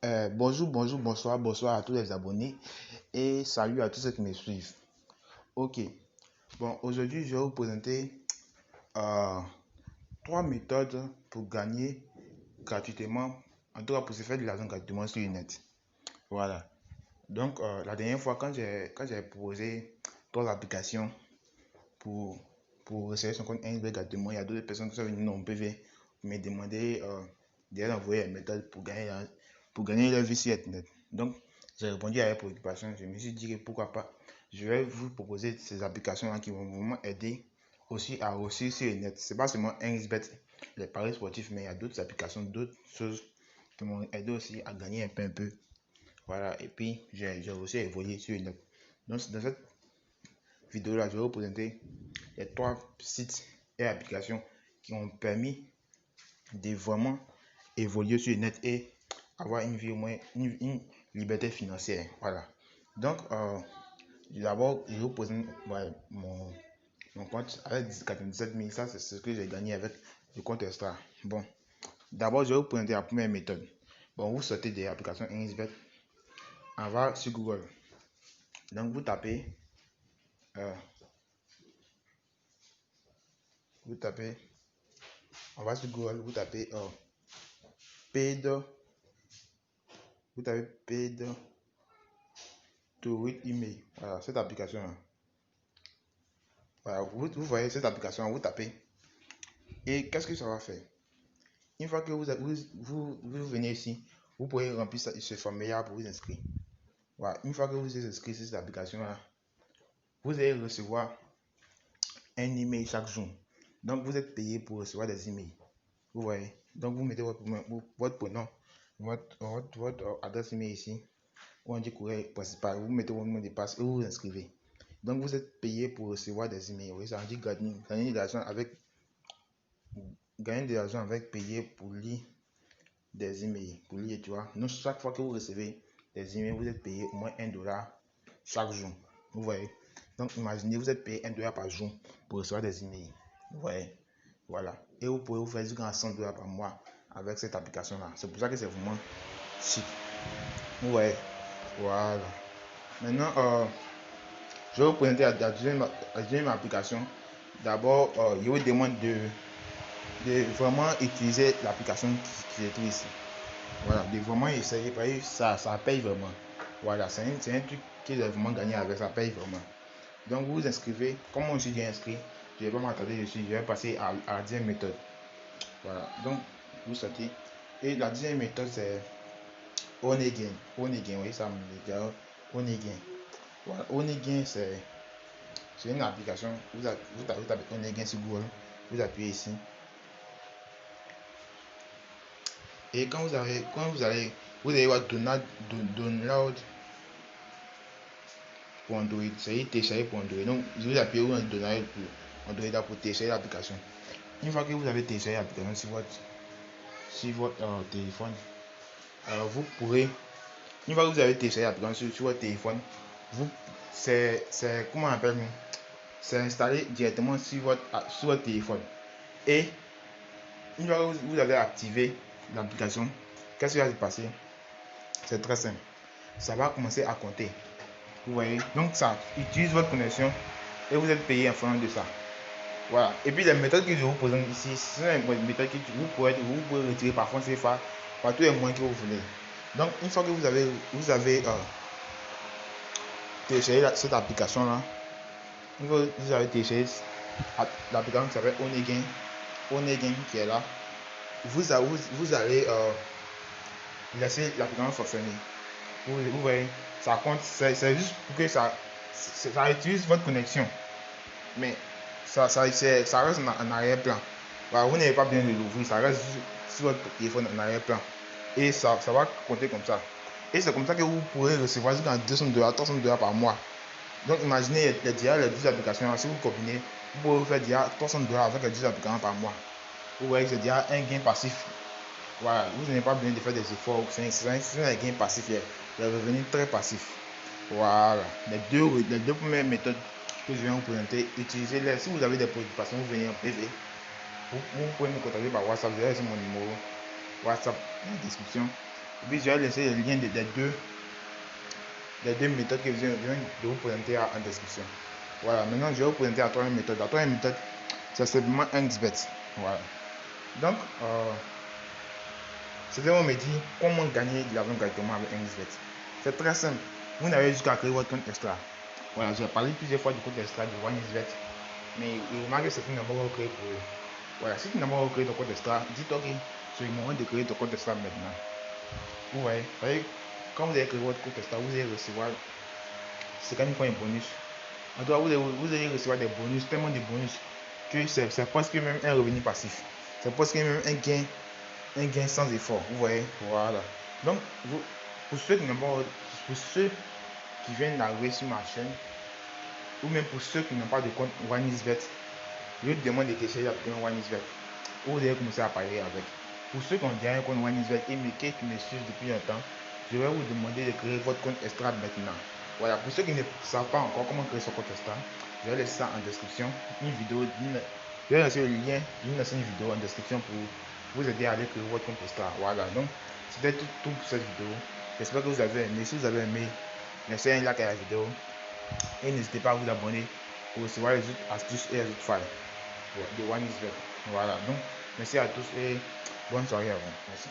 Bonsoir à tous les abonnés et salut à tous ceux qui me suivent. Ok, bon, aujourd'hui je vais vous présenter euh, trois méthodes pour gagner gratuitement, en tout cas pour se faire de l'argent gratuitement sur le net. Voilà, donc la dernière fois quand j'ai proposé trois applications pour, pour recevoir son compte NSB gratuitement, il y a d'autres personnes qui sont venues dans mon PV me demander d'envoyer les méthodes pour gagner leur vie sur Internet. Donc, j'ai répondu à la préoccupation. Je me suis dit que pourquoi pas. Je vais vous proposer ces applications-là qui vont vraiment aider aussi à réussir sur le net. Ce n'est pas seulement 1xBet, les paris sportifs, mais il y a d'autres applications, d'autres choses qui m'ont aidé aussi à gagner un peu. Voilà, et puis j'ai aussi évolué sur le net. Donc, dans cette vidéo-là, je vais vous présenter les trois sites et applications qui ont permis de vraiment évoluer sur le net et avoir une vie au moins, une liberté financière. Voilà. Donc, d'abord, je vais vous présenter mon compte avec 97 000. Ça, c'est ce que j'ai gagné avec le compte extra. Bon, d'abord, je vais vous présenter la première méthode. Bon, vous sortez des applications NSBet. On va sur Google. Donc, vous tapez, on va sur Google, vous tapez paid, to read email. Voilà, cette application là. Voilà, vous voyez cette application, vous tapez. Et qu'est-ce que ça va faire? Une fois que vous venez ici, vous pouvez remplir ce formulaire pour vous inscrire. Voilà, une fois que vous êtes inscrit sur cette application là, vous allez recevoir un email chaque jour. Donc vous êtes payé pour recevoir des emails. Vous voyez? Donc vous mettez votre prénom, votre adresse email ici, ou on dit courrier principal, vous mettez votre mot de passe et vous vous inscrivez. Donc vous êtes payé pour recevoir des emails. Oui, ça dit gagner de l'argent avec payer pour lire des emails, pour lire, tu vois. Donc chaque fois que vous recevez des emails, vous êtes payé au moins $1 chaque jour. Vous voyez? Donc imaginez, vous êtes payé $1 par jour pour recevoir des emails. Vous voyez? Voilà. Et vous pouvez vous faire jusqu'à $100 par mois avec cette application-là. C'est pour ça que c'est vraiment chic. Vous voyez? Voilà. Maintenant, je vais vous présenter la deuxième application. D'abord, je vous demande de vraiment utiliser l'application qui est ici. Voilà, de vraiment essayer parce que ça paye vraiment. Voilà, c'est un truc qui est vraiment gagné avec, ça paye vraiment. Donc vous vous inscrivez, comme moi je suis déjà inscrit, je ne vais pas m'attarder dessus, je vais passer à la deuxième méthode. Voilà, donc vous sortez. Et la deuxième méthode c'est Onegin. Onegin, oui, ça me dit Onegin. Voilà, Onegin c'est une application, vous tapez Onegin sur Google, vous appuyez ici. Et quand vous allez voir download pour Android, c'est télécharger pour Android. Donc vous appuyez où download pour Android pour télécharger l'application. Une fois que vous avez téléchargé l'application sur votre téléphone, vous pourrez, une fois que vous avez téléchargé l'application sur votre téléphone, c'est comment on appelle, c'est installé directement sur votre téléphone. Et une fois que vous avez activé l'application, qu'est-ce qui va se passer? C'est très simple. Ça va commencer à compter. Vous voyez? Donc ça utilise votre connexion et vous êtes payé en fonction de ça. Voilà. Et puis les méthodes que je vous présente ici, ce sont les méthodes que vous pouvez retirer par France CFA, par tous les moyens que vous voulez. Donc une fois que vous avez téléchargé cette application là, une fois que vous avez téléchargé l'application qui s'appelle Onegin qui est là, vous allez laisser l'application fonctionner. Vous voyez, ça compte, c'est juste pour que ça utilise votre connexion, mais ça reste en arrière-plan. Voilà, vous n'avez pas besoin de l'ouvrir, ça reste sur votre téléphone en arrière-plan et ça va compter comme ça. Et c'est comme ça que vous pourrez recevoir jusqu'à $200, $300 par mois. Donc imaginez les 10 applications, si vous combinez, vous pouvez faire déjà $300 avec les 10 applications par mois. Vous voyez que c'est déjà un gain passif. Voilà, vous n'avez pas besoin de faire des efforts, c'est un gain passif, les revenus très passifs. Voilà, les deux premières méthodes que je viens vous présenter, utilisez-les. Si vous avez des préoccupations, vous venez en PV. Vous pouvez me contacter par WhatsApp, vous avez mon numéro WhatsApp dans la description. Et puis je vais laisser les liens des deux méthodes que je viens de vous présenter en description. Voilà, maintenant je vais vous présenter la troisième méthode. La troisième méthode, c'est simplement un XBet. Voilà. Donc, certains vont me dire comment gagner de l'argent directement avec un XBet. C'est très simple. Vous n'avez jusqu'à créer votre compte extra. Voilà, j'ai parlé plusieurs fois du compte extra de OneXBet. Mais remarquez que c'est un numéro créé pour eux. Voilà, si tu n'as pas créé ton compte extra, dis-toi que c'est le moment de créer ton compte extra maintenant. Vous voyez, quand vous avez créé votre compte extra, vous allez recevoir 50 points de bonus. En tout cas, vous allez recevoir des bonus, tellement de bonus que c'est presque même un revenu passif. C'est presque même un gain sans effort. Vous voyez, voilà. Donc, pour ceux qui viennent d'arriver sur ma chaîne, ou même pour ceux qui n'ont pas de compte OneXBet, je vous demande de télécharger l'application OneXBet. Vous allez commencer à parler avec. Pour ceux qui ont déjà un compte OneXBet et qui me suivent depuis longtemps, je vais vous demander de créer votre compte extra maintenant. Voilà, pour ceux qui ne savent pas encore comment créer son compte extra, je vais laisser ça en description. Je vais laisser le lien d'une ancienne vidéo en description pour vous aider à aller créer votre compte extra. Voilà, donc c'était tout pour cette vidéo. J'espère que vous avez aimé. Si vous avez aimé, laissez un like à la vidéo et n'hésitez pas à vous abonner pour recevoir les autres astuces et les autres failles de OneXBet. Voilà, donc merci à tous et bonne soirée à vous. Merci.